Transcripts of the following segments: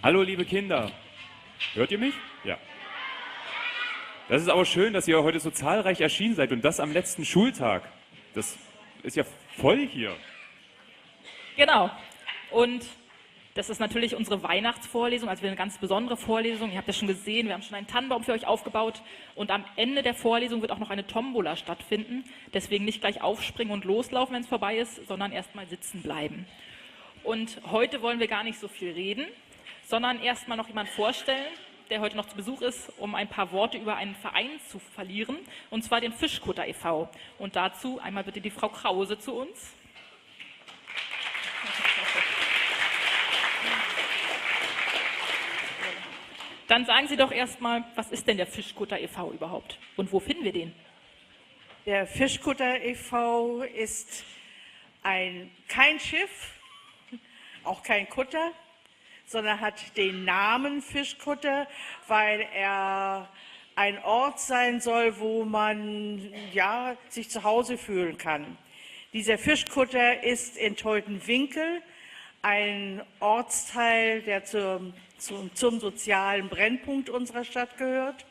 Hallo liebe Kinder, hört ihr mich? Ja. Das ist aber schön, dass ihr heute so zahlreich erschienen seid und das am letzten Schultag. Das ist ja voll hier. Genau. Und das ist natürlich unsere Weihnachtsvorlesung, also eine ganz besondere Vorlesung. Ihr habt ja schon gesehen, wir haben schon einen Tannenbaum für euch aufgebaut. Und am Ende der Vorlesung wird auch noch eine Tombola stattfinden. Deswegen nicht gleich aufspringen und loslaufen, wenn es vorbei ist, sondern erstmal sitzen bleiben. Und heute wollen wir gar nicht so viel reden, sondern erstmal noch jemanden vorstellen, der heute noch zu Besuch ist, um ein paar Worte über einen Verein zu verlieren, und zwar den Fischkutter e.V. Und dazu einmal bitte die Frau Krause zu uns. Dann sagen Sie doch erstmal, was ist denn der Fischkutter e.V. überhaupt und wo finden wir den? Der Fischkutter e.V. ist kein Schiff, auch kein Kutter, sondern hat den Namen Fischkutter, weil er ein Ort sein soll, wo man sich zu Hause fühlen kann. Dieser Fischkutter ist in Teutenwinkel, ein Ortsteil, der zum sozialen Brennpunkt unserer Stadt gehört.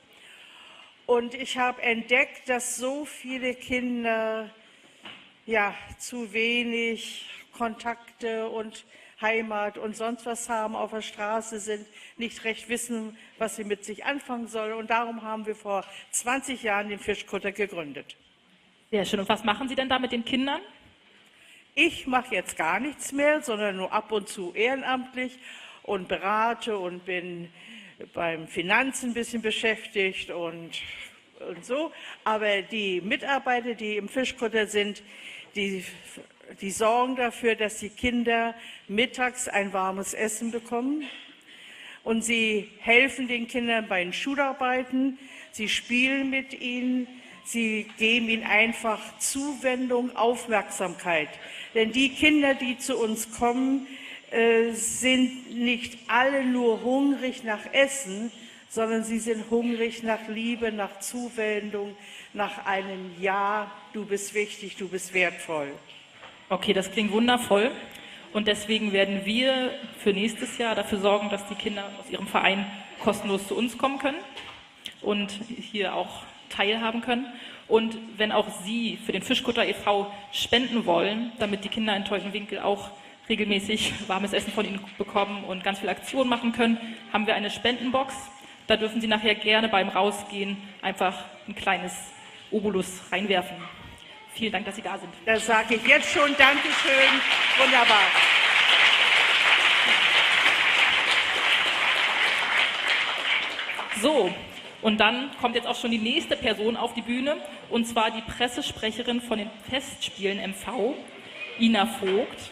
Und ich habe entdeckt, dass so viele Kinder zu wenig Kontakte und Heimat und sonst was haben, auf der Straße sind, nicht recht wissen, was sie mit sich anfangen sollen. Und darum haben wir vor 20 Jahren den Fischkutter gegründet. Sehr schön. Und was machen Sie denn da mit den Kindern? Ich mache jetzt gar nichts mehr, sondern nur ab und zu ehrenamtlich und berate und bin beim Finanzen ein bisschen beschäftigt und so. Aber die Mitarbeiter, die im Fischkutter sind, die sorgen dafür, dass die Kinder mittags ein warmes Essen bekommen. Und sie helfen den Kindern bei den Schularbeiten, sie spielen mit ihnen, sie geben ihnen einfach Zuwendung, Aufmerksamkeit. Denn die Kinder, die zu uns kommen, sind nicht alle nur hungrig nach Essen, sondern sie sind hungrig nach Liebe, nach Zuwendung, nach einem Ja, du bist wichtig, du bist wertvoll. Okay, das klingt wundervoll. Und deswegen werden wir für nächstes Jahr dafür sorgen, dass die Kinder aus ihrem Verein kostenlos zu uns kommen können und hier auch teilhaben können. Und wenn auch Sie für den Fischkutter e.V. spenden wollen, damit die Kinder in Teutenwinkel auch regelmäßig warmes Essen von Ihnen bekommen und ganz viele Aktionen machen können, haben wir eine Spendenbox. Da dürfen Sie nachher gerne beim Rausgehen einfach ein kleines Obolus reinwerfen. Vielen Dank, dass Sie da sind. Das sage ich jetzt schon. Dankeschön. Wunderbar. So, und dann kommt jetzt auch schon die nächste Person auf die Bühne, und zwar die Pressesprecherin von den Festspielen MV, Ina Vogt.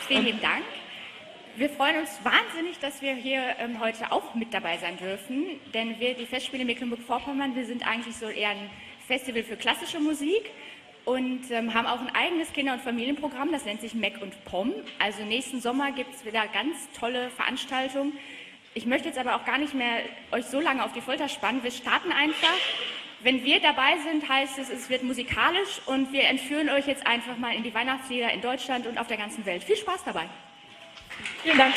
Vielen lieben Dank. Wir freuen uns wahnsinnig, dass wir hier heute auch mit dabei sein dürfen, denn wir, die Festspiele Mecklenburg-Vorpommern, wir sind eigentlich so eher ein Festival für klassische Musik und haben auch ein eigenes Kinder- und Familienprogramm, das nennt sich Meck und Pom. Also nächsten Sommer gibt es wieder ganz tolle Veranstaltungen. Ich möchte jetzt aber auch gar nicht mehr euch so lange auf die Folter spannen. Wir starten einfach. Wenn wir dabei sind, heißt es, es wird musikalisch und wir entführen euch jetzt einfach mal in die Weihnachtslieder in Deutschland und auf der ganzen Welt. Viel Spaß dabei! Vielen Dank.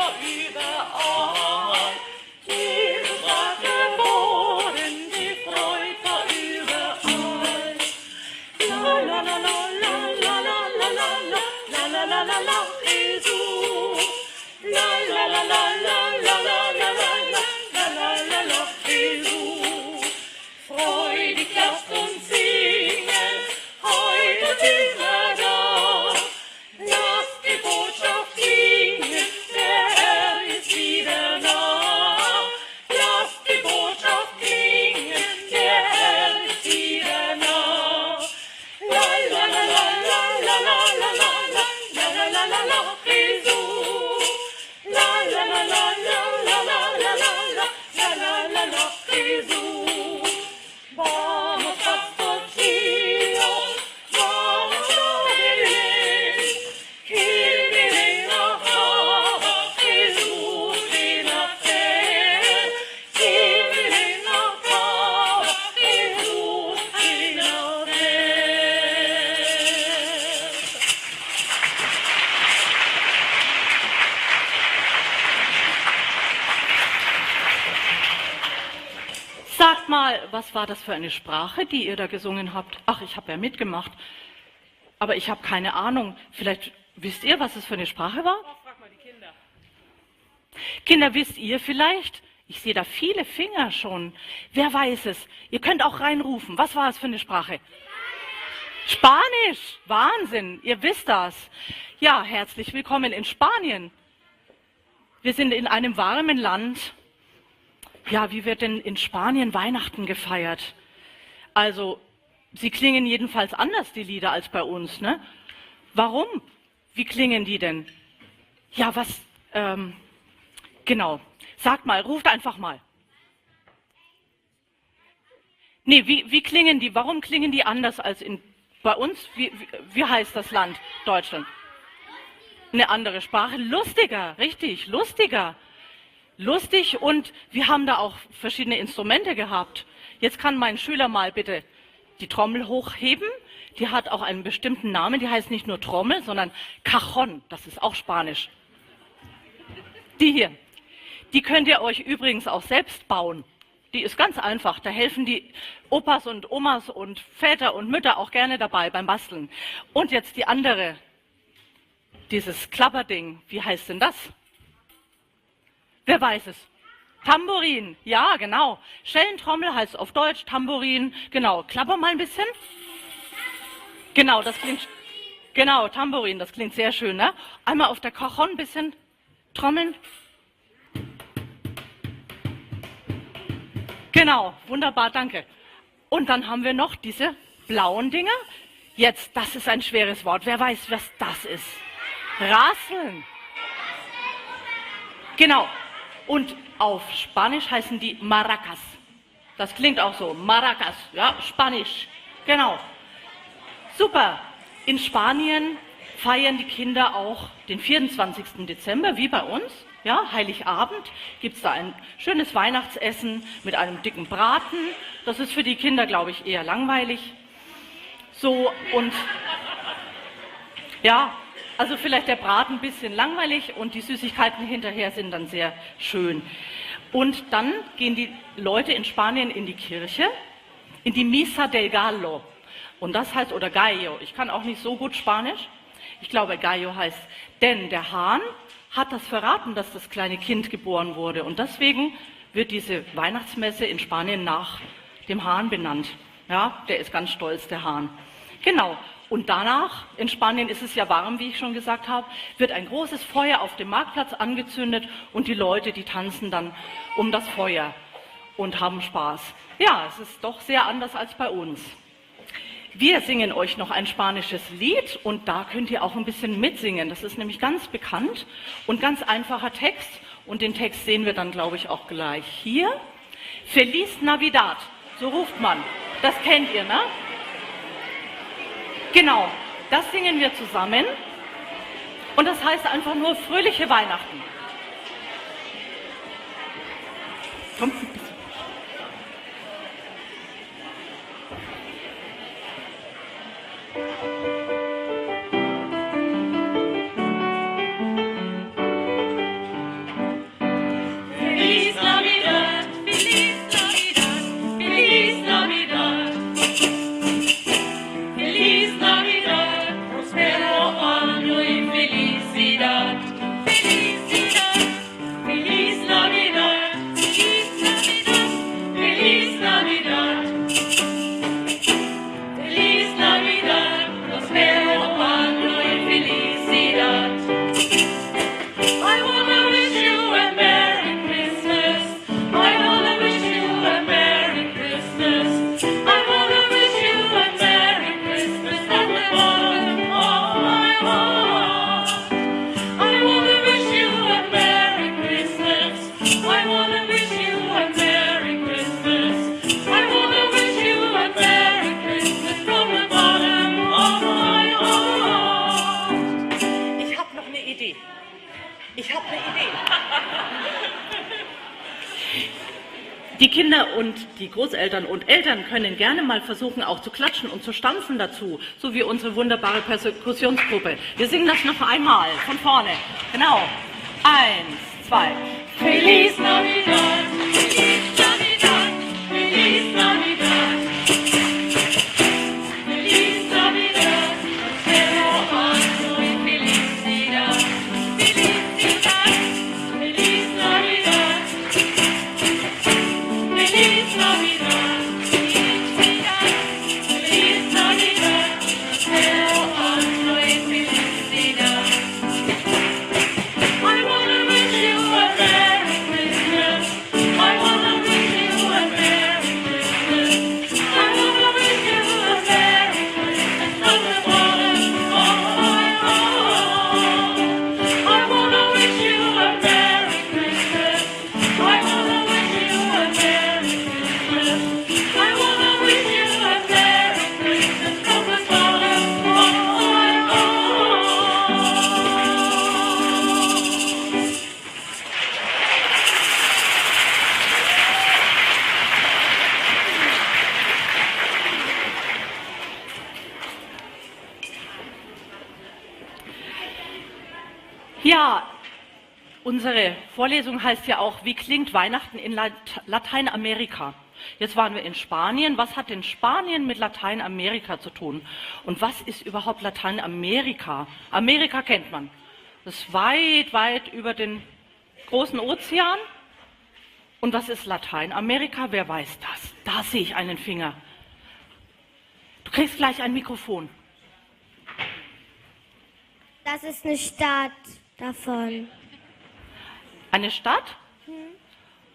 war überall. Die Sprache Boden, die Freude war überall. La la la la la la la la la la la la la la Jesus. La la la la la la la la la la la la Jesus. Freudig lasst uns singen, heute sind wir da. Lasst die Botschaft klingen, der Herr ist wieder nah. Lasst die Botschaft klingen, der Herr ist wieder nah. La la la la la la la la la la la la la Jesus. La la la la la la la la la la la la Jesus. Vamos Pastor Chios, vamos a Belén, que viene a Jesús de nacer, que viene a Jesús de nacer. Sagt mal, was war das für eine Sprache, die ihr da gesungen habt? Ach, ich habe ja mitgemacht, aber ich habe keine Ahnung. Vielleicht wisst ihr, was es für eine Sprache war? Frag mal die Kinder. Kinder, wisst ihr vielleicht? Ich sehe da viele Finger schon. Wer weiß es? Ihr könnt auch reinrufen. Was war es für eine Sprache? Spanisch! Wahnsinn, ihr wisst das. Ja, herzlich willkommen in Spanien. Wir sind in einem warmen Land. Ja, wie wird denn in Spanien Weihnachten gefeiert? Also, sie klingen jedenfalls anders, die Lieder, als bei uns, ne? Warum? Wie klingen die denn? Ja, genau. Sagt mal, ruft einfach mal. Nee, wie klingen die? Warum klingen die anders als bei uns? Wie heißt das Land? Deutschland. Eine andere Sprache. Lustiger, richtig, lustiger. Lustig, und wir haben da auch verschiedene Instrumente gehabt. Jetzt kann mein Schüler mal bitte die Trommel hochheben. Die hat auch einen bestimmten Namen. Die heißt nicht nur Trommel, sondern Cajon. Das ist auch Spanisch. Die hier. Die könnt ihr euch übrigens auch selbst bauen. Die ist ganz einfach. Da helfen die Opas und Omas und Väter und Mütter auch gerne dabei beim Basteln. Und jetzt die andere. Dieses Klapperding. Wie heißt denn das? Wer weiß es? Tambourin, ja, genau. Schellentrommel heißt auf Deutsch Tambourin. Genau, klapper mal ein bisschen. Genau, das klingt, genau, Tambourin, das klingt sehr schön, ne? Einmal auf der Cajon ein bisschen trommeln. Genau, wunderbar, danke. Und dann haben wir noch diese blauen Dinger. Jetzt, das ist ein schweres Wort. Wer weiß, was das ist? Rasseln. Genau. Und auf Spanisch heißen die Maracas. Das klingt auch so, Maracas, ja, Spanisch. Genau. Super. In Spanien feiern die Kinder auch den 24. Dezember, wie bei uns. Ja, Heiligabend gibt es da ein schönes Weihnachtsessen mit einem dicken Braten. Das ist für die Kinder, glaube ich, eher langweilig. So, und ja, also vielleicht der Braten ein bisschen langweilig und die Süßigkeiten hinterher sind dann sehr schön. Und dann gehen die Leute in Spanien in die Kirche, in die Misa del Gallo. Und das heißt, oder Gallo, ich kann auch nicht so gut Spanisch. Ich glaube, Gallo heißt, denn der Hahn hat das verraten, dass das kleine Kind geboren wurde. Und deswegen wird diese Weihnachtsmesse in Spanien nach dem Hahn benannt. Ja, der ist ganz stolz, der Hahn. Genau. Und danach, in Spanien ist es ja warm, wie ich schon gesagt habe, wird ein großes Feuer auf dem Marktplatz angezündet und die Leute, die tanzen dann um das Feuer und haben Spaß. Ja, es ist doch sehr anders als bei uns. Wir singen euch noch ein spanisches Lied und da könnt ihr auch ein bisschen mitsingen. Das ist nämlich ganz bekannt und ganz einfacher Text und den Text sehen wir dann, glaube ich, auch gleich hier. Feliz Navidad, so ruft man. Das kennt ihr, ne? Genau, das singen wir zusammen und das heißt einfach nur fröhliche Weihnachten. Kommt ein bisschen. Ich habe eine Idee. Die Kinder und die Großeltern und Eltern können gerne mal versuchen, auch zu klatschen und zu stampfen dazu, so wie unsere wunderbare Perkussionsgruppe. Wir singen das noch einmal von vorne. Genau. 1, 2. Feliz Navidad, Feliz Navidad, Feliz Navidad. Feliz Navidad, prospero año y felicidad. Felicidad, Feliz Navidad. Feliz Navidad, felicidad. Feliz Navidad, prospero año y felicidad. I wanna wish you a Merry Christmas. I wanna wish you a Merry Christmas. I wanna wish you a Merry Christmas from the bottom of my heart. I wanna wish you a Merry Christmas. I wanna wish you a Merry Christmas. I wanna wish you a Merry Christmas from the bottom of my heart. Ja, unsere Vorlesung heißt ja auch, wie klingt Weihnachten in Lateinamerika? Jetzt waren wir in Spanien. Was hat denn Spanien mit Lateinamerika zu tun? Und was ist überhaupt Lateinamerika? Amerika kennt man. Das ist weit, weit über den großen Ozean. Und was ist Lateinamerika? Wer weiß das? Da sehe ich einen Finger. Du kriegst gleich ein Mikrofon. Das ist eine Stadt davon. Eine Stadt?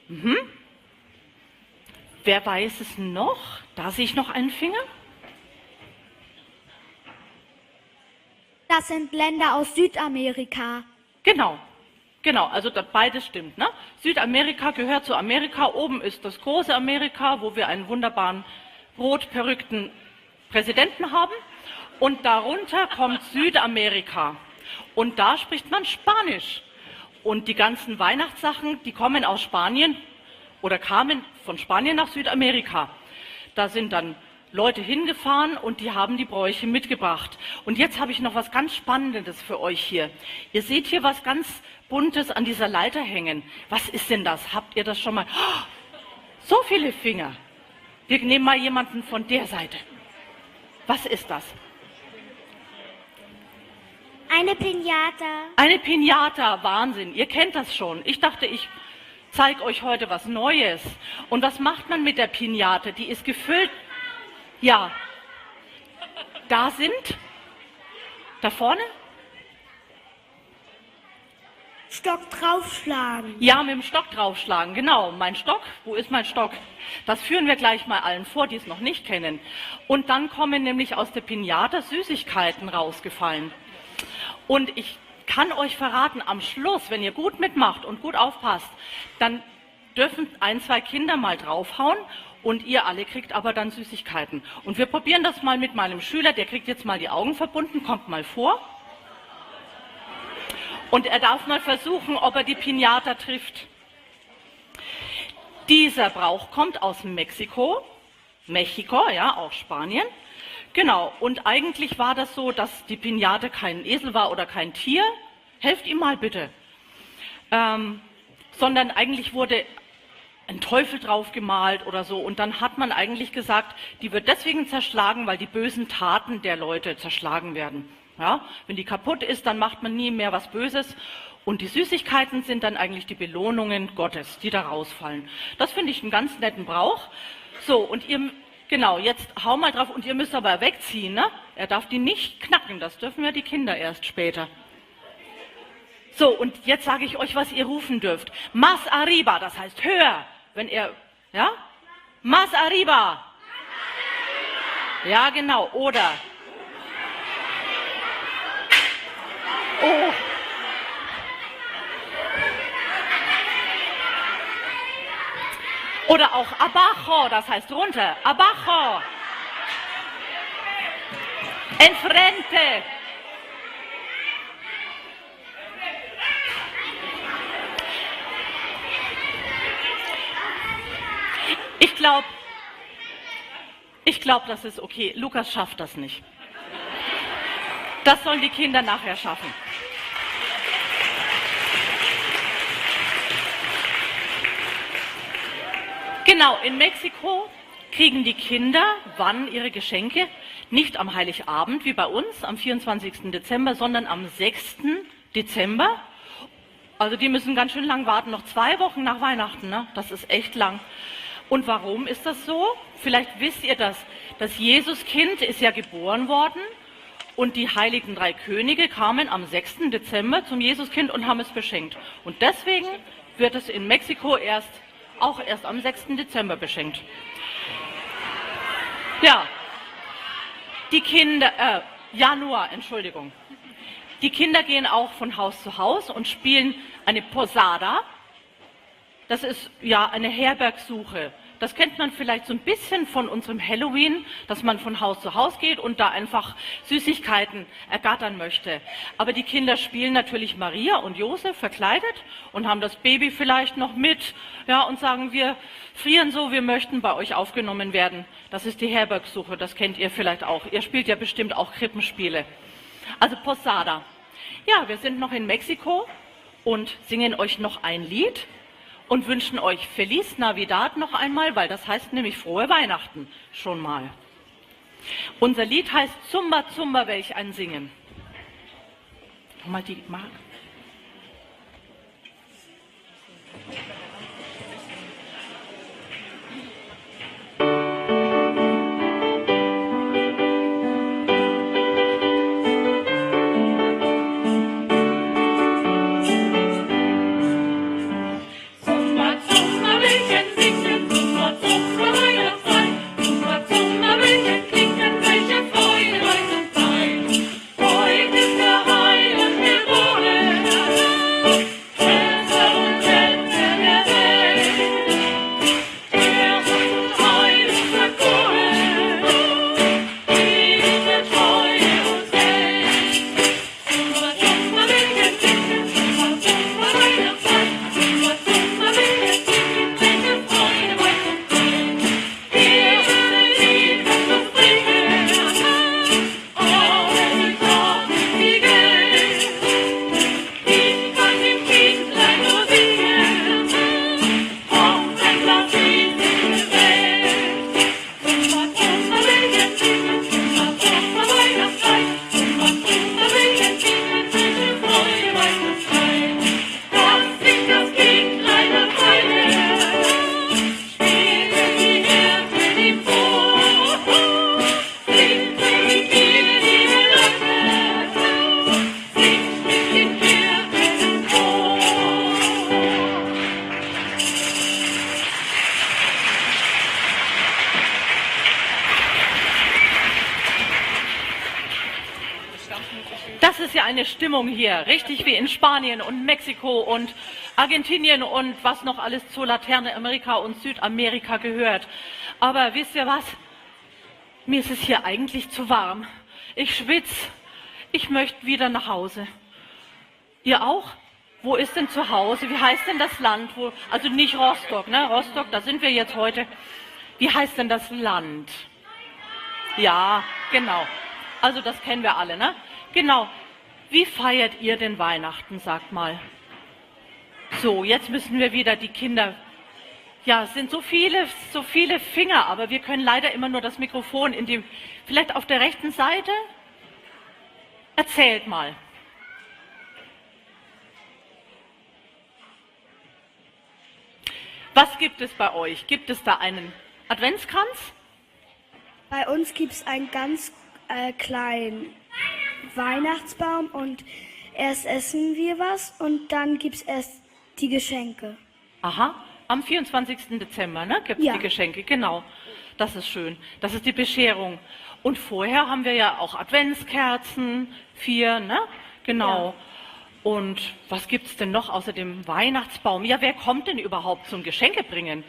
Mhm. Wer weiß es noch? Da sehe ich noch einen Finger. Das sind Länder aus Südamerika. Genau, also beides stimmt. Ne? Südamerika gehört zu Amerika. Oben ist das große Amerika, wo wir einen wunderbaren rot-perückten Präsidenten haben. Und darunter kommt Südamerika. Und da spricht man Spanisch. Und die ganzen Weihnachtssachen, die kommen aus Spanien oder kamen von Spanien nach Südamerika. Da sind dann Leute hingefahren und die haben die Bräuche mitgebracht. Und jetzt habe ich noch was ganz Spannendes für euch hier. Ihr seht hier was ganz Buntes an dieser Leiter hängen. Was ist denn das? Habt ihr das schon mal? Oh, so viele Finger. Wir nehmen mal jemanden von der Seite. Was ist das? Eine Piñata. Eine Piñata, Wahnsinn. Ihr kennt das schon. Ich dachte, ich zeige euch heute was Neues. Und was macht man mit der Piñata? Die ist gefüllt. Ja, da vorne? Stock draufschlagen. Ja, mit dem Stock draufschlagen, genau. Mein Stock, wo ist mein Stock? Das führen wir gleich mal allen vor, die es noch nicht kennen. Und dann kommen nämlich aus der Piñata Süßigkeiten rausgefallen. Und ich kann euch verraten, am Schluss, wenn ihr gut mitmacht und gut aufpasst, dann dürfen 1, 2 Kinder mal draufhauen und ihr alle kriegt aber dann Süßigkeiten. Und wir probieren das mal mit meinem Schüler, der kriegt jetzt mal die Augen verbunden, kommt mal vor. Und er darf mal versuchen, ob er die Piñata trifft. Dieser Brauch kommt aus Mexiko, ja, auch Spanien. Genau, und eigentlich war das so, dass die Piñata kein Esel war oder kein Tier. Helft ihm mal bitte. Sondern eigentlich wurde ein Teufel drauf gemalt oder so. Und dann hat man eigentlich gesagt, die wird deswegen zerschlagen, weil die bösen Taten der Leute zerschlagen werden. Ja? Wenn die kaputt ist, dann macht man nie mehr was Böses. Und die Süßigkeiten sind dann eigentlich die Belohnungen Gottes, die da rausfallen. Das finde ich einen ganz netten Brauch. So, und ihr, genau, jetzt hau mal drauf und ihr müsst aber wegziehen, ne? Er darf die nicht knacken, das dürfen ja die Kinder erst später. So, und jetzt sage ich euch, was ihr rufen dürft. Más arriba, das heißt höher. Wenn ihr, ja? Más arriba. Ja, genau, oder. Oh. Oder auch abajo, das heißt runter. Abajo. Enfrente. glaub, das ist okay. Lukas schafft das nicht. Das sollen die Kinder nachher schaffen. Genau, in Mexiko kriegen die Kinder wann ihre Geschenke? Nicht am Heiligabend wie bei uns am 24. Dezember, sondern am 6. Dezember. Also die müssen ganz schön lang warten, noch 2 Wochen nach Weihnachten, ne? Das ist echt lang. Und warum ist das so? Vielleicht wisst ihr das. Das Jesuskind ist ja geboren worden und die heiligen 3 Könige kamen am 6. Dezember zum Jesuskind und haben es beschenkt. Und deswegen wird es in Mexiko auch erst am 6. Dezember beschenkt. Ja, die Kinder, Januar, Entschuldigung. Die Kinder gehen auch von Haus zu Haus und spielen eine Posada. Das ist ja eine Herbergsuche. Das kennt man vielleicht so ein bisschen von unserem Halloween, dass man von Haus zu Haus geht und da einfach Süßigkeiten ergattern möchte. Aber die Kinder spielen natürlich Maria und Josef verkleidet und haben das Baby vielleicht noch mit, ja, und sagen, wir frieren so, wir möchten bei euch aufgenommen werden. Das ist die Herbergsuche, das kennt ihr vielleicht auch. Ihr spielt ja bestimmt auch Krippenspiele. Also Posada. Ja, wir sind noch in Mexiko und singen euch noch ein Lied. Und wünschen euch Feliz Navidad noch einmal, weil das heißt nämlich frohe Weihnachten schon mal. Unser Lied heißt Zumba Zumba, welch ein Singen. Nochmal die Mark. Das ist ja eine Stimmung hier, richtig wie in Spanien und Mexiko und Argentinien und was noch alles zu Lateinamerika und Südamerika gehört. Aber wisst ihr was? Mir ist es hier eigentlich zu warm. Ich schwitze. Ich möchte wieder nach Hause. Ihr auch? Wo ist denn zu Hause? Wie heißt denn das Land? Also nicht Rostock, ne? Rostock, da sind wir jetzt heute. Wie heißt denn das Land? Ja, genau. Also das kennen wir alle, ne? Genau. Wie feiert ihr denn Weihnachten, sagt mal? So, jetzt müssen wir wieder die Kinder. Ja, es sind so viele Finger, aber wir können leider immer nur das Mikrofon vielleicht auf der rechten Seite. Erzählt mal. Was gibt es bei euch? Gibt es da einen Adventskranz? Bei uns gibt es einen ganz kleinen Weihnachtsbaum und erst essen wir was und dann gibt es erst die Geschenke. Aha, am 24. Dezember, ne, gibt es Ja. die Geschenke, genau. Das ist schön. Das ist die Bescherung. Und vorher haben wir ja auch Adventskerzen, 4, ne? Genau. Ja. Und was gibt es denn noch außer dem Weihnachtsbaum? Ja, wer kommt denn überhaupt zum Geschenke bringen?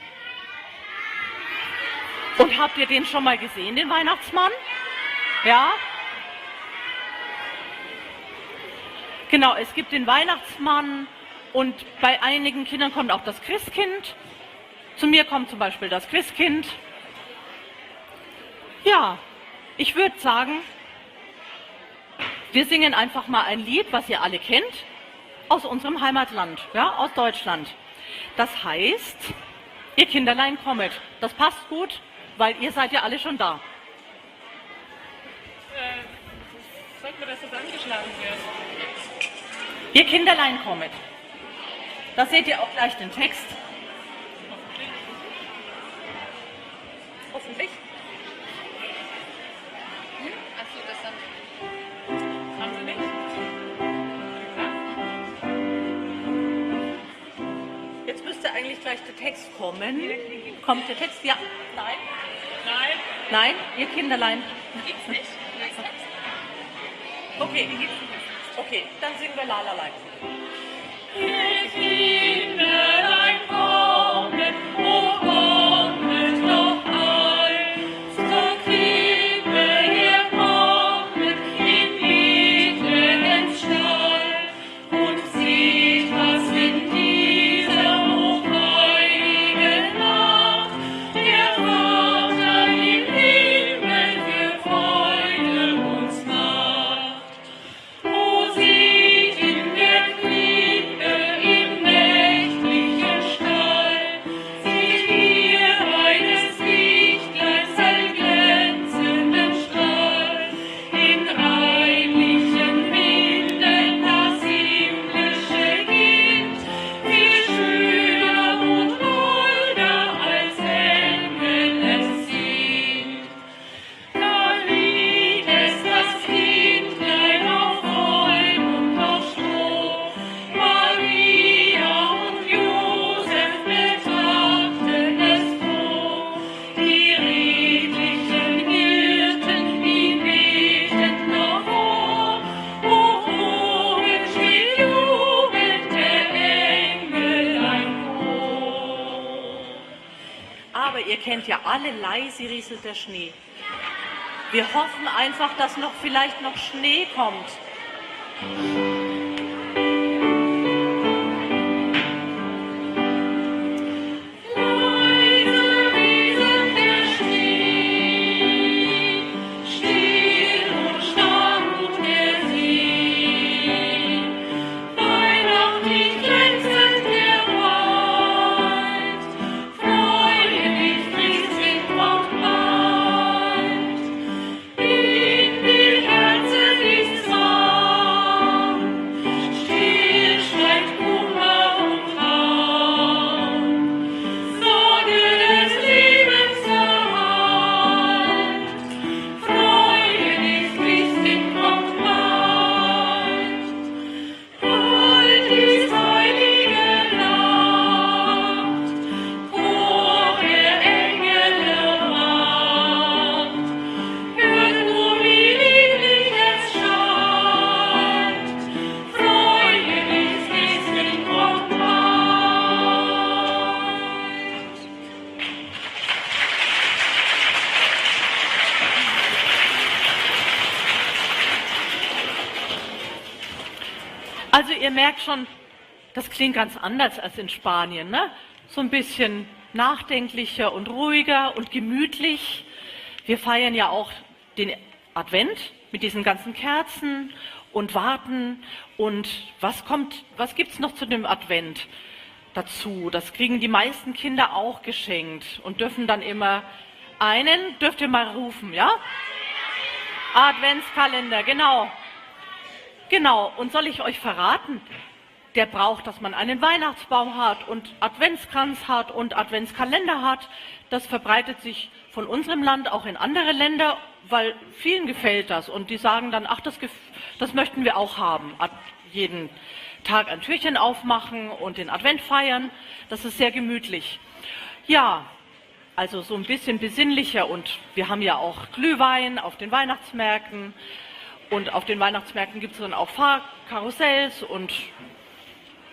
Und habt ihr den schon mal gesehen, den Weihnachtsmann? Ja? Genau, es gibt den Weihnachtsmann und bei einigen Kindern kommt auch das Christkind Zu mir kommt zum Beispiel das Quizkind. Ja, ich würde sagen, wir singen einfach mal ein Lied, was ihr alle kennt, aus unserem Heimatland, ja, aus Deutschland. Das heißt, ihr Kinderlein kommet. Das passt gut, weil ihr seid ja alle schon da. Sagt mir, dass das angeschlagen wird. Ihr Kinderlein kommet. Da seht ihr auch gleich den Text. Hoffentlich. Achso, das dann. Haben Sie nicht? Jetzt müsste eigentlich gleich der Text kommen. Kommt der Text? Ja. Nein. Nein. Nein, ihr Kinderlein. Gibt's nicht. Okay. Okay, dann singen wir La La La. Ihr Kinderlein kommet, o kommet doch all, zur Krippe ihr kommet, in Bethlehens Stall, und seht, was in dieser hochheiligen Nacht der Vater im Himmel für Freude uns macht. O seht in der Krippe im nächtlichen Stall, seht ihr eines Lichtleins allglänzenden Strahl, in reinlichen Windeln das himmlische Kind, viel schöner und holder als Engel es singt. Da liegt es das Kindlein auf Bäum und auf Stroh, Maria und Josef betrachten es froh, die redlichen Hirten ihn betend noch vor, hoch oben steht jubelnd der Engel ein Chor. Aber ihr kennt ja alle leise rieselt der Schnee. Wir hoffen einfach, dass vielleicht noch Schnee kommt. Leise rieselt der Schnee, still und stand der See. Weihnachtlich glänzend der Wald, freudig Christkind kommt bald. In die Herzen ist warm, still schweigt Kummer und Gram. Sorge des Lebens verhallt, freudig Christkind kommt bald. Bald ist heilige Nacht, Chor der Engel erwacht. Hört nur, wie lieblich es schallt, freudig Christkind kommt bald. Also ihr merkt schon, das klingt ganz anders als in Spanien, ne? So ein bisschen nachdenklicher und ruhiger und gemütlich. Wir feiern ja auch den Advent mit diesen ganzen Kerzen und warten. Und was gibt's noch zu dem Advent dazu? Das kriegen die meisten Kinder auch geschenkt und dürfen dann immer dürft ihr mal rufen, ja? Adventskalender, genau. Genau, und soll ich euch verraten, der braucht, dass man einen Weihnachtsbaum hat und Adventskranz hat und Adventskalender hat. Das verbreitet sich von unserem Land auch in andere Länder, weil vielen gefällt das. Und die sagen dann, ach, das möchten wir auch haben. Jeden Tag ein Türchen aufmachen und den Advent feiern. Das ist sehr gemütlich. Ja, also so ein bisschen besinnlicher. Und wir haben ja auch Glühwein auf den Weihnachtsmärkten. Und auf den Weihnachtsmärkten gibt es dann auch Fahrkarussells und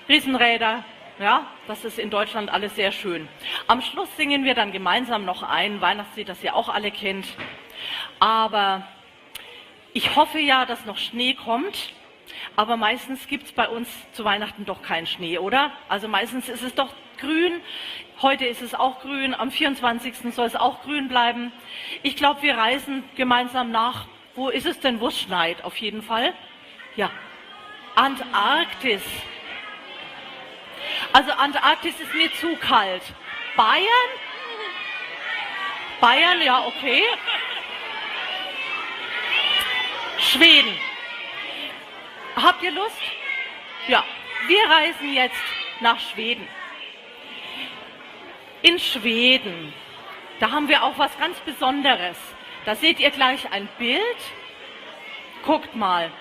Riesenräder. Ja, das ist in Deutschland alles sehr schön. Am Schluss singen wir dann gemeinsam noch ein Weihnachtslied, das ihr auch alle kennt. Aber ich hoffe ja, dass noch Schnee kommt. Aber meistens gibt es bei uns zu Weihnachten doch keinen Schnee, oder? Also meistens ist es doch grün. Heute ist es auch grün, am 24. soll es auch grün bleiben. Ich glaube, wir reisen gemeinsam nach, wo ist es denn, wo es schneit, auf jeden Fall. Ja, Antarktis. Also Antarktis ist mir zu kalt. Bayern? Bayern, ja, okay. Schweden. Habt ihr Lust? Ja, wir reisen jetzt nach Schweden. In Schweden, da haben wir auch was ganz Besonderes. Da seht ihr gleich ein Bild. Guckt mal,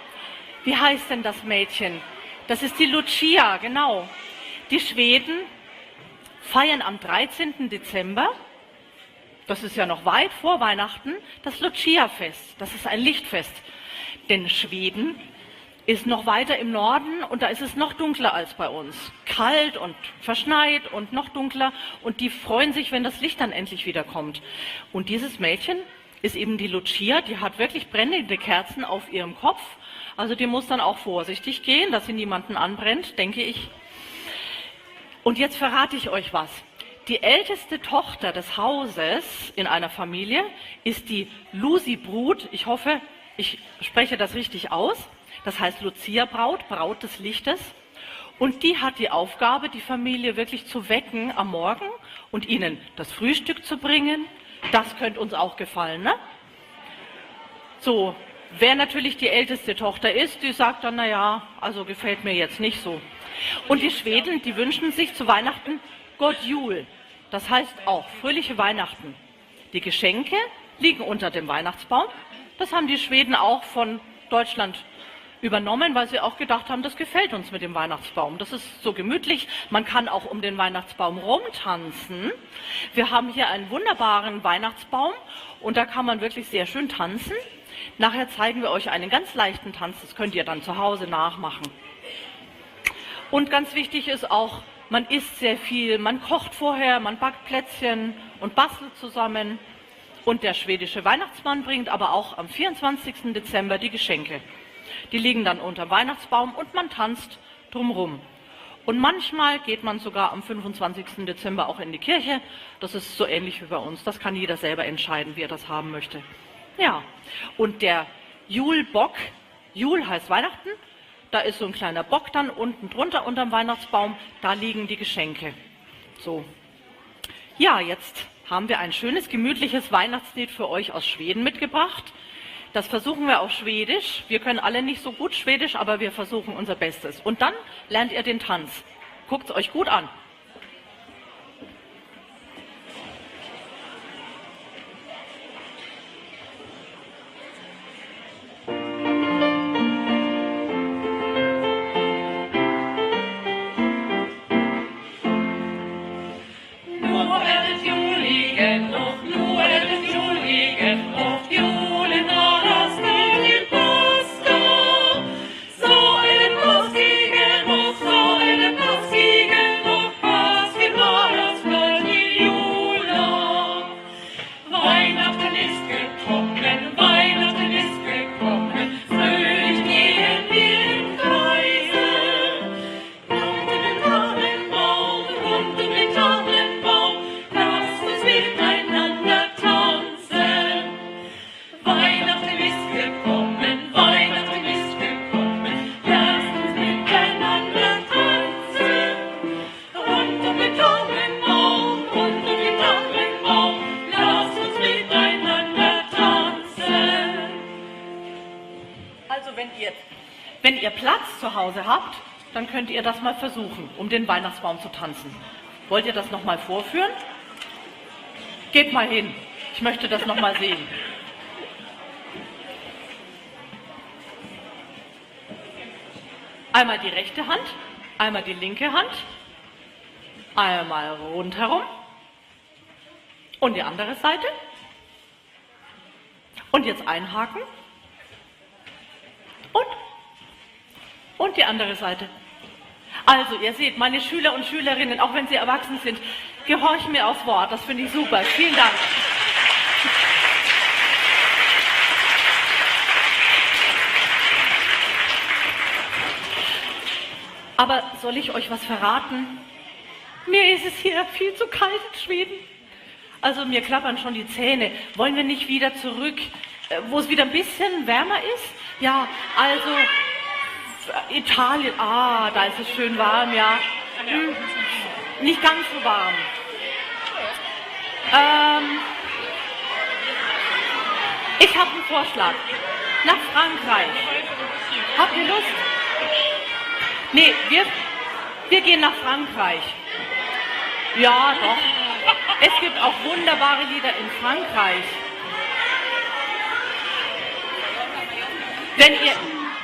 wie heißt denn das Mädchen? Das ist die Lucia, genau. Die Schweden feiern am 13. Dezember, das ist ja noch weit vor Weihnachten, das Lucia-Fest. Das ist ein Lichtfest. Denn Schweden ist noch weiter im Norden und da ist es noch dunkler als bei uns. Kalt und verschneit und noch dunkler und die freuen sich, wenn das Licht dann endlich wieder kommt. Und dieses Mädchen ist eben die Lucia, die hat wirklich brennende Kerzen auf ihrem Kopf. Also die muss dann auch vorsichtig gehen, dass sie niemanden anbrennt, denke ich. Und jetzt verrate ich euch was. Die älteste Tochter des Hauses in einer Familie ist die Lucy-Brut. Ich hoffe, ich spreche das richtig aus. Das heißt Lucia-Braut, Braut des Lichtes. Und die hat die Aufgabe, die Familie wirklich zu wecken am Morgen und ihnen das Frühstück zu bringen. Das könnte uns auch gefallen, ne? So, wer natürlich die älteste Tochter ist, die sagt dann, naja, also gefällt mir jetzt nicht so. Und die Schweden, die wünschen sich zu Weihnachten God Jul. Das heißt auch fröhliche Weihnachten. Die Geschenke liegen unter dem Weihnachtsbaum. Das haben die Schweden auch von Deutschland übernommen, weil sie auch gedacht haben, das gefällt uns mit dem Weihnachtsbaum. Das ist so gemütlich. Man kann auch um den Weihnachtsbaum rumtanzen. Wir haben hier einen wunderbaren Weihnachtsbaum und da kann man wirklich sehr schön tanzen. Nachher zeigen wir euch einen ganz leichten Tanz. Das könnt ihr dann zu Hause nachmachen. Und ganz wichtig ist auch, man isst sehr viel. Man kocht vorher, man backt Plätzchen und bastelt zusammen. Und der schwedische Weihnachtsmann bringt aber auch am 24. Dezember die Geschenke. Die liegen dann unter dem Weihnachtsbaum und man tanzt drumherum. Und manchmal geht man sogar am 25. Dezember auch in die Kirche. Das ist so ähnlich wie bei uns. Das kann jeder selber entscheiden, wie er das haben möchte. Ja, und der Julbock, Jul heißt Weihnachten, da ist so ein kleiner Bock dann unten drunter unterm Weihnachtsbaum, da liegen die Geschenke. So. Ja, jetzt haben wir ein schönes, gemütliches Weihnachtslied für euch aus Schweden mitgebracht. Das versuchen wir auf Schwedisch. Wir können alle nicht so gut Schwedisch, aber wir versuchen unser Bestes. Und dann lernt ihr den Tanz. Guckt es euch gut an. Wenn ihr Platz zu Hause habt, dann könnt ihr das mal versuchen, um den Weihnachtsbaum zu tanzen. Wollt ihr das nochmal vorführen? Geht mal hin. Ich möchte das nochmal sehen. Einmal die rechte Hand, einmal die linke Hand, einmal rundherum und die andere Seite. Und jetzt einhaken. Und die andere Seite. Also, ihr seht, meine Schüler und Schülerinnen, auch wenn sie erwachsen sind, gehorchen mir aufs Wort. Das finde ich super. Vielen Dank. Aber soll ich euch was verraten? Mir ist es hier viel zu kalt in Schweden. Also mir klappern schon die Zähne. Wollen wir nicht wieder zurück, wo es wieder ein bisschen wärmer ist? Ja, also Italien. Ah, da ist es schön warm, ja. Nicht ganz so warm. Ich habe einen Vorschlag. Nach Frankreich. Habt ihr Lust? Nee, wir gehen nach Frankreich. Ja, doch. Es gibt auch wunderbare Lieder in Frankreich.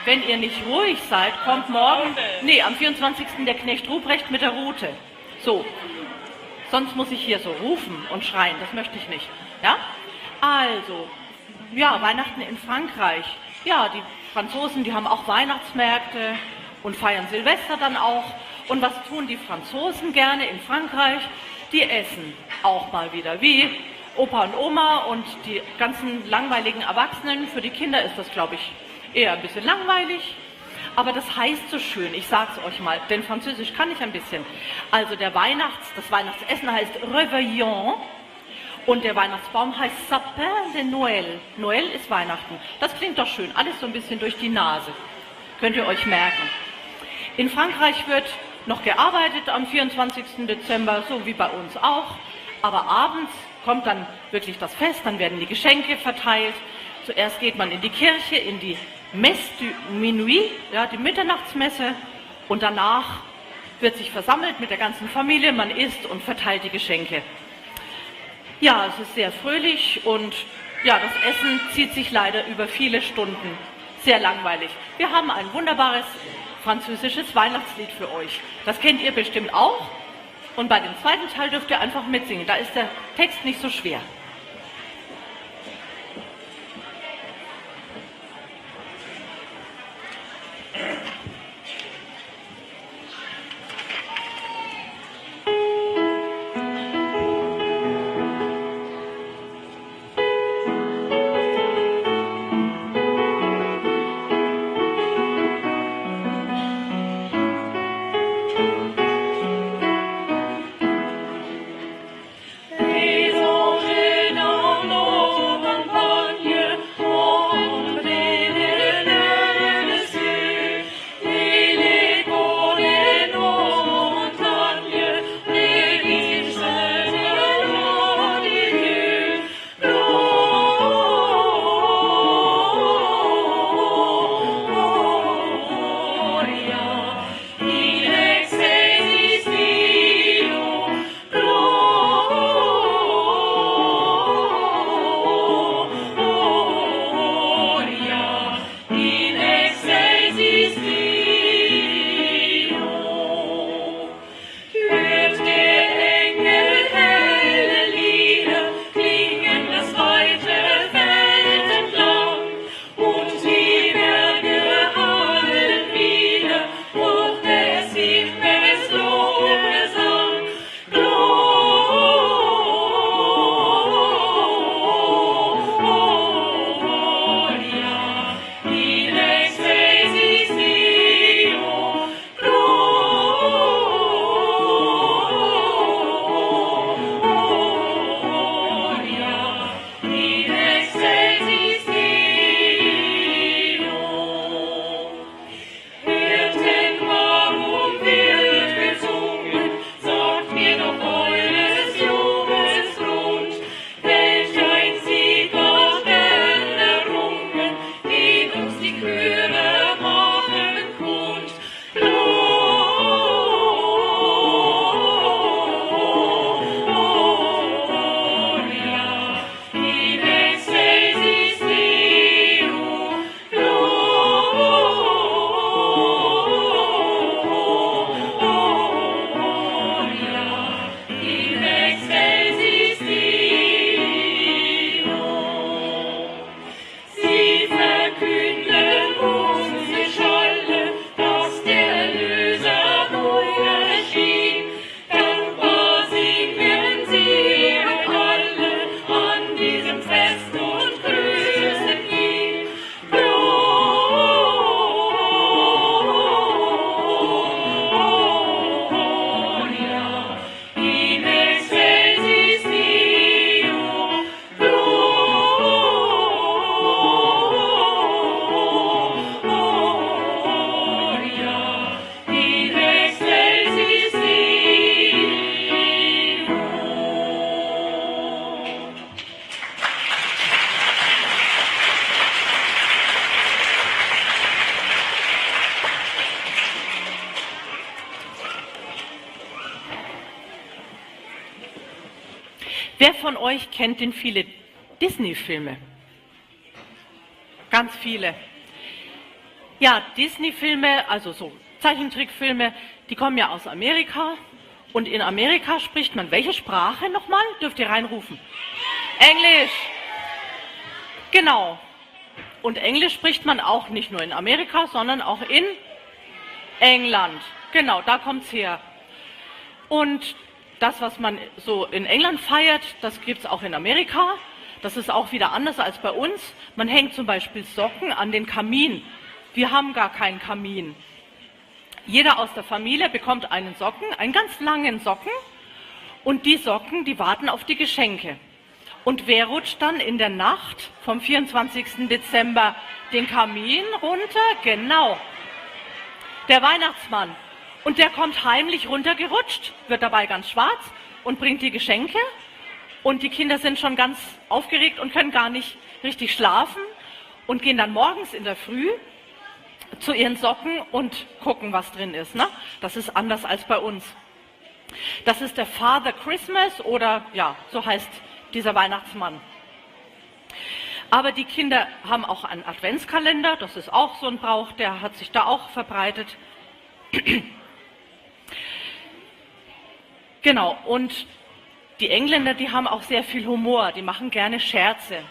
Wenn ihr nicht ruhig seid, kommt morgen, am 24. der Knecht Ruprecht mit der Rute. So. Sonst muss ich hier so rufen und schreien, das möchte ich nicht. Ja? Also, ja, Weihnachten in Frankreich. Ja, die Franzosen, die haben auch Weihnachtsmärkte und feiern Silvester dann auch. Und was tun die Franzosen gerne in Frankreich? Die essen auch mal wieder, wie Opa und Oma und die ganzen langweiligen Erwachsenen. Für die Kinder ist das, glaube ich, eher ein bisschen langweilig. Aber das heißt so schön, ich sag's euch mal, denn Französisch kann ich ein bisschen. Also das Weihnachtsessen heißt Réveillon und der Weihnachtsbaum heißt Sapin de Noël. Noël ist Weihnachten. Das klingt doch schön, alles so ein bisschen durch die Nase. Könnt ihr euch merken. In Frankreich wird noch gearbeitet am 24. Dezember, so wie bei uns auch. Aber abends kommt dann wirklich das Fest, dann werden die Geschenke verteilt. Zuerst geht man in die Kirche, in die Messe du Minuit, ja, die Mitternachtsmesse, und danach wird sich versammelt mit der ganzen Familie, man isst und verteilt die Geschenke. Ja, es ist sehr fröhlich und ja, das Essen zieht sich leider über viele Stunden. Sehr langweilig. Wir haben ein wunderbares französisches Weihnachtslied für euch. Das kennt ihr bestimmt auch. Und bei dem zweiten Teil dürft ihr einfach mitsingen. Da ist der Text nicht so schwer. Les anges Wer von euch kennt denn viele Disney-Filme? Ganz viele. Ja, Disney-Filme, also so Zeichentrickfilme, die kommen ja aus Amerika. Und in Amerika spricht man welche Sprache nochmal? Dürft ihr reinrufen? Englisch. Genau. Und Englisch spricht man auch nicht nur in Amerika, sondern auch in England. Genau, da kommt's her. Und das, was man so in England feiert, das gibt's auch in Amerika. Das ist auch wieder anders als bei uns. Man hängt zum Beispiel Socken an den Kamin. Wir haben gar keinen Kamin. Jeder aus der Familie bekommt einen Socken, einen ganz langen Socken. Und die Socken, die warten auf die Geschenke. Und wer rutscht dann in der Nacht vom 24. Dezember den Kamin runter? Genau, der Weihnachtsmann. Und der kommt heimlich runtergerutscht, wird dabei ganz schwarz und bringt die Geschenke. Und die Kinder sind schon ganz aufgeregt und können gar nicht richtig schlafen und gehen dann morgens in der Früh zu ihren Socken und gucken, was drin ist. Ne? Das ist anders als bei uns. Das ist der Father Christmas oder ja, so heißt dieser Weihnachtsmann. Aber die Kinder haben auch einen Adventskalender, das ist auch so ein Brauch, der hat sich da auch verbreitet. Genau, und die Engländer, die haben auch sehr viel Humor, die machen gerne Scherze.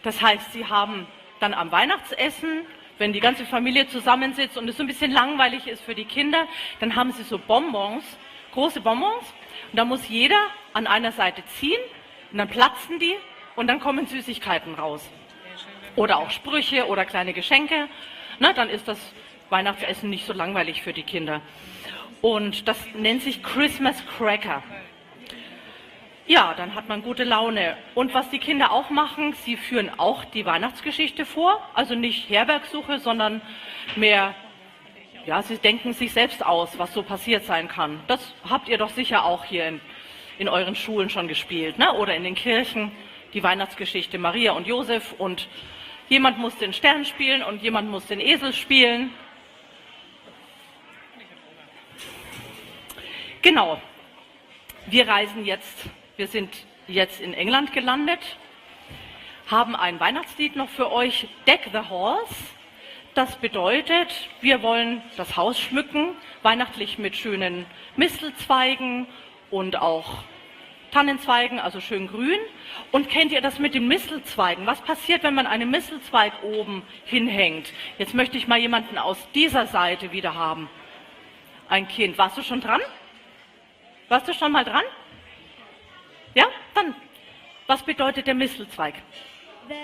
Das heißt, sie haben dann am Weihnachtsessen, wenn die ganze Familie zusammensitzt und es so ein bisschen langweilig ist für die Kinder, dann haben sie so Bonbons, große Bonbons, und da muss jeder an einer Seite ziehen und dann platzen die und dann kommen Süßigkeiten raus. Oder auch Sprüche oder kleine Geschenke. Na, dann ist das Weihnachtsessen nicht so langweilig für die Kinder. Und das nennt sich Christmas Cracker. Ja, dann hat man gute Laune. Und was die Kinder auch machen, sie führen auch die Weihnachtsgeschichte vor. Also nicht Herbergsuche, sondern mehr, ja, sie denken sich selbst aus, was so passiert sein kann. Das habt ihr doch sicher auch hier in euren Schulen schon gespielt, ne? Oder in den Kirchen, die Weihnachtsgeschichte Maria und Josef. Und jemand muss den Stern spielen und jemand muss den Esel spielen. Genau. Wir sind jetzt in England gelandet, haben ein Weihnachtslied noch für euch, Deck the Halls. Das bedeutet, wir wollen das Haus schmücken, weihnachtlich mit schönen Mistelzweigen und auch Tannenzweigen, also schön grün. Und kennt ihr das mit den Mistelzweigen? Was passiert, wenn man einen Mistelzweig oben hinhängt? Jetzt möchte ich mal jemanden aus dieser Seite wieder haben. Ein Kind. Warst du schon dran? Warst du schon mal dran? Ja? Dann, was bedeutet der Mistelzweig? Wenn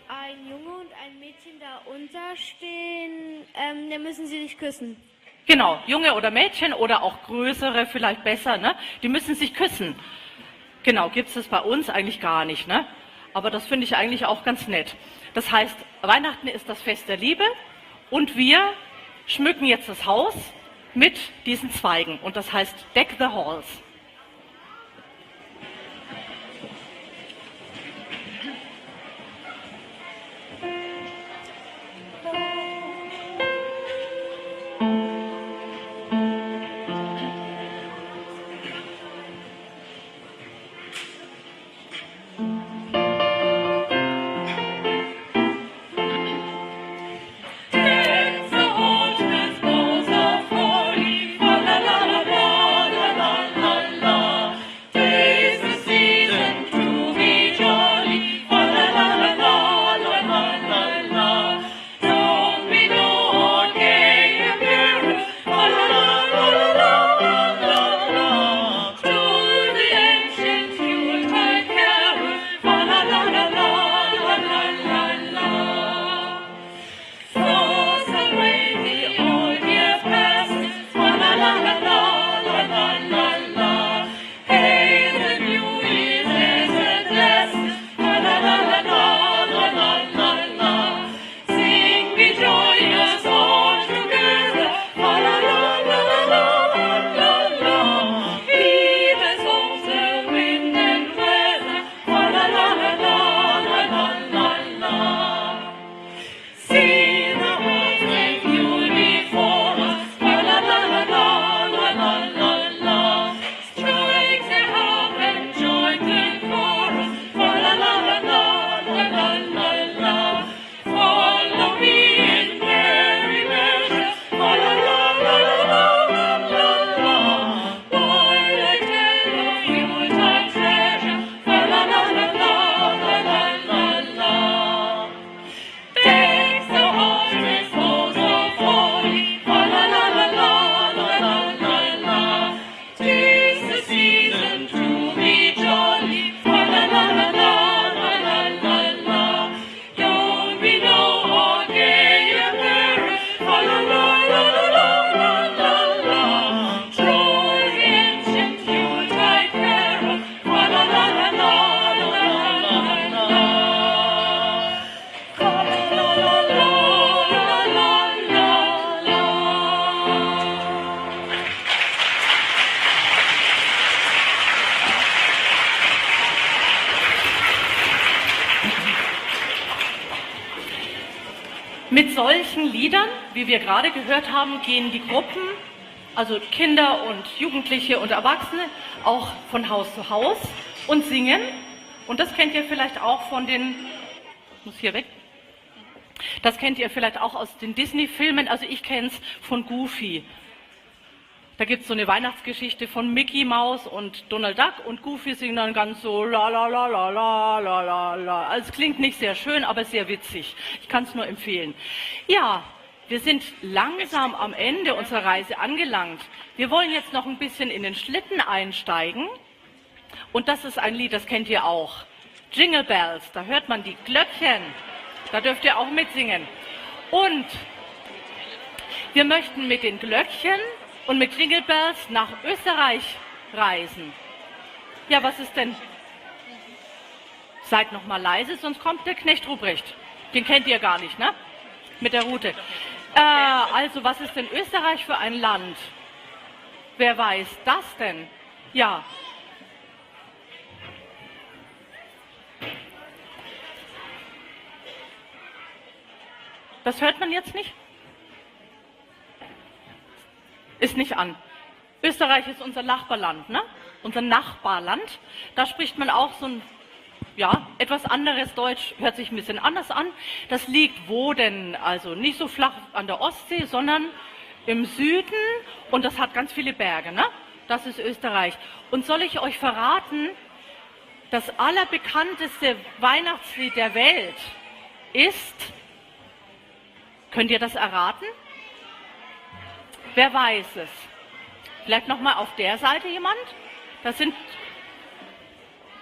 ein Junge und ein Mädchen da unterstehen, dann müssen sie sich küssen. Genau, Junge oder Mädchen oder auch größere, vielleicht besser, ne? Die müssen sich küssen. Genau, gibt es das bei uns eigentlich gar nicht, ne? Aber das finde ich eigentlich auch ganz nett. Das heißt, Weihnachten ist das Fest der Liebe und wir schmücken jetzt das Haus mit diesen Zweigen. Und das heißt Deck the Halls. La la la la la la la la. Mit solchen Liedern, wie wir gerade gehört haben, gehen die Gruppen, also Kinder und Jugendliche und Erwachsene, auch von Haus zu Haus und singen. Und das kennt ihr vielleicht auch von den, muss hier weg, das kennt ihr vielleicht auch aus den Disney-Filmen, also ich kenne es von Goofy. Da gibt es so eine Weihnachtsgeschichte von Mickey Mouse und Donald Duck und Goofy singen dann ganz so la la la la la la la la. Also es klingt nicht sehr schön, aber sehr witzig. Ich kann es nur empfehlen. Ja, wir sind langsam am Ende unserer Reise angelangt. Wir wollen jetzt noch ein bisschen in den Schlitten einsteigen. Und das ist ein Lied, das kennt ihr auch. Jingle Bells, da hört man die Glöckchen. Da dürft ihr auch mitsingen. Und wir möchten mit den Glöckchen und mit Jingle Bells nach Österreich reisen. Ja, was ist denn? Seid noch mal leise, sonst kommt der Knecht Ruprecht. Den kennt ihr gar nicht, ne? Mit der Route. Also, was ist denn Österreich für ein Land? Wer weiß das denn? Ja. Das hört man jetzt nicht? Ist nicht an. Österreich ist unser Nachbarland, ne? Unser Nachbarland. Da spricht man auch so ein, ja, etwas anderes Deutsch, hört sich ein bisschen anders an. Das liegt wo denn? Also nicht so flach an der Ostsee, sondern im Süden und das hat ganz viele Berge, ne? Das ist Österreich. Und soll ich euch verraten, das allerbekannteste Weihnachtslied der Welt ist, könnt ihr das erraten? Wer weiß es? Vielleicht nochmal auf der Seite jemand?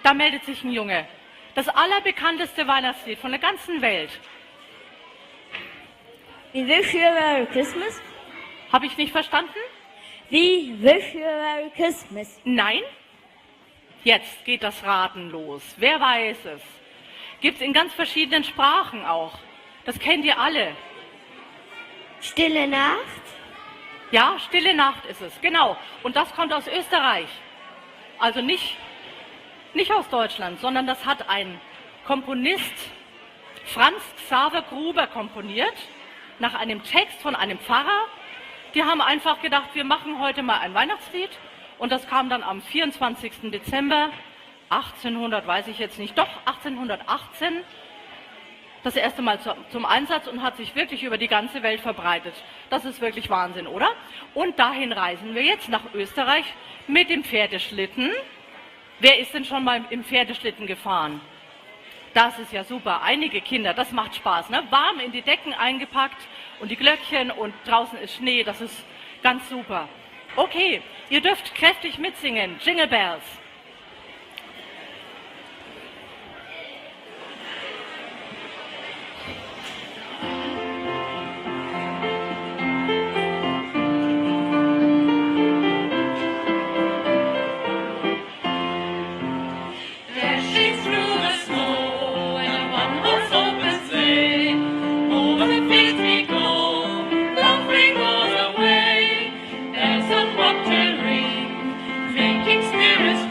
Da meldet sich ein Junge. Das allerbekannteste Weihnachtslied von der ganzen Welt. We wish you a Merry Christmas. Habe ich nicht verstanden? We wish you a Merry Christmas. Nein? Jetzt geht das Raten los. Wer weiß es? Gibt es in ganz verschiedenen Sprachen auch. Das kennt ihr alle. Stille Nacht. Ja, Stille Nacht ist es, genau. Und das kommt aus Österreich. Also nicht aus Deutschland, sondern das hat ein Komponist, Franz Xaver Gruber, komponiert, nach einem Text von einem Pfarrer. Die haben einfach gedacht, wir machen heute mal ein Weihnachtslied. Und das kam dann am 24. Dezember 1800, weiß ich jetzt nicht, doch 1818, das erste Mal zum Einsatz und hat sich wirklich über die ganze Welt verbreitet. Das ist wirklich Wahnsinn, oder? Und dahin reisen wir jetzt nach Österreich mit dem Pferdeschlitten. Wer ist denn schon mal im Pferdeschlitten gefahren? Das ist ja super. Einige Kinder, das macht Spaß, ne? Warm in die Decken eingepackt und die Glöckchen und draußen ist Schnee. Das ist ganz super. Okay, ihr dürft kräftig mitsingen. Jingle Bells. Spirits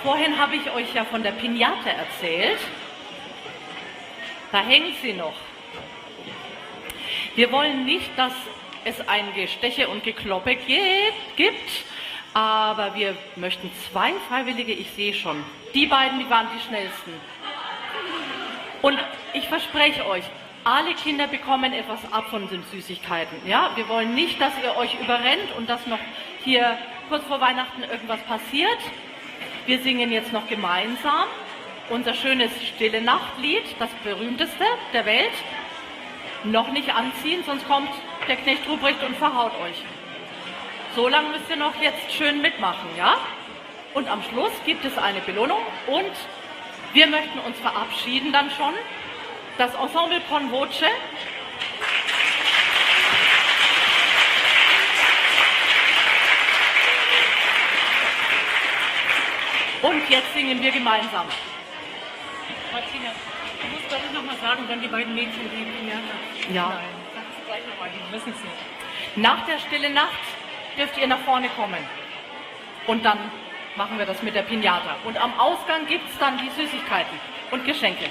vorhin habe ich euch ja von der Pinata erzählt. Da hängt sie noch. Wir wollen nicht, dass es ein Gesteche und Gekloppe gibt, aber wir möchten 2 Freiwillige, ich sehe schon. Die beiden, die waren die schnellsten. Und ich verspreche euch, alle Kinder bekommen etwas ab von den Süßigkeiten. Ja? Wir wollen nicht, dass ihr euch überrennt und dass noch hier kurz vor Weihnachten irgendwas passiert. Wir singen jetzt noch gemeinsam unser schönes Stille Nachtlied, das berühmteste der Welt. Noch nicht anziehen, sonst kommt der Knecht Ruprecht und verhaut euch. So lange müsst ihr noch jetzt schön mitmachen, ja? Und am Schluss gibt es eine Belohnung und wir möchten uns verabschieden dann schon. Das Ensemble Con Voce. Und jetzt singen wir gemeinsam. Martina, du musst doch noch mal sagen, dann die beiden Mädchen, die Pinata. Ja. Nein, sag es gleich nochmal, die wissen es nicht. Nach der Stille Nacht dürft ihr nach vorne kommen. Und dann machen wir das mit der Pinata. Und am Ausgang gibt es dann die Süßigkeiten und Geschenke.